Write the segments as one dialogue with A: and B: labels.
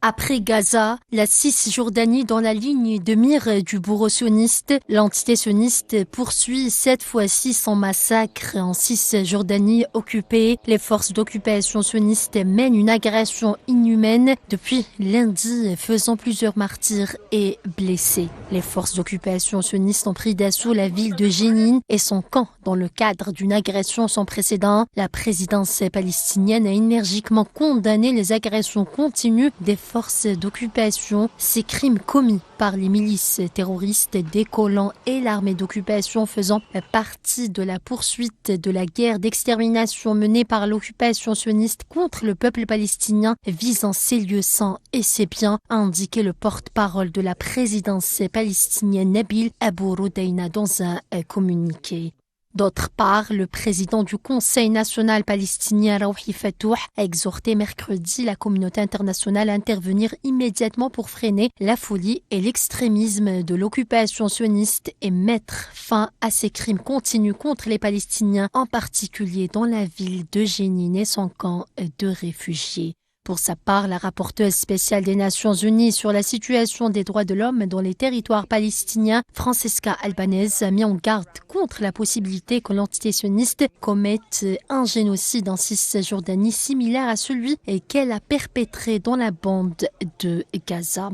A: Après Gaza, la Cisjordanie dans la ligne de mire du bourreau sioniste, l'entité sioniste poursuit cette fois-ci son massacre en Cisjordanie occupée. Les forces d'occupation sionistes mènent une agression inhumaine depuis lundi, faisant plusieurs martyrs et blessés. Les forces d'occupation sionistes ont pris d'assaut la ville de Jénine et son camp dans le cadre d'une agression sans précédent. La présidence palestinienne a énergiquement condamné les agressions continues des forces d'occupation, ces crimes commis par les milices terroristes des colons et l'armée d'occupation faisant partie de la poursuite de la guerre d'extermination menée par l'occupation sioniste contre le peuple palestinien visant ses lieux saints et ses biens, a indiqué le porte-parole de la présidence palestinienne Nabil Abou Roudaïna dans un communiqué. D'autre part, le président du Conseil national palestinien Rouhi Fatouh a exhorté mercredi la communauté internationale à intervenir immédiatement pour freiner la folie et l'extrémisme de l'occupation sioniste et mettre fin à ces crimes continus contre les Palestiniens, en particulier dans la ville de Jénine et son camp de réfugiés. Pour sa part, la rapporteuse spéciale des Nations Unies sur la situation des droits de l'homme dans les territoires palestiniens, Francesca Albanese, a mis en garde contre la possibilité que l'entité sioniste commette un génocide en Cisjordanie similaire à celui qu'elle a perpétré dans la bande de Gaza.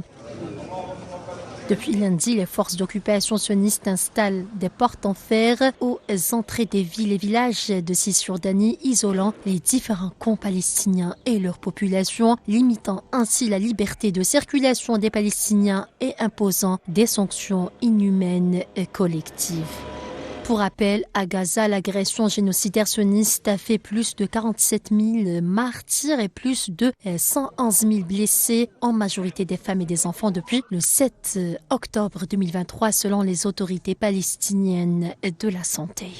A: Depuis lundi, les forces d'occupation sionistes installent des portes en fer aux entrées des villes et villages de Cisjordanie, isolant les différents camps palestiniens et leur population, limitant ainsi la liberté de circulation des Palestiniens et imposant des sanctions inhumaines et collectives. Pour rappel, à Gaza, l'agression génocidaire sioniste a fait plus de 47 000 martyrs et plus de 111 000 blessés, en majorité des femmes et des enfants, depuis le 7 octobre 2023, selon les autorités palestiniennes de la santé.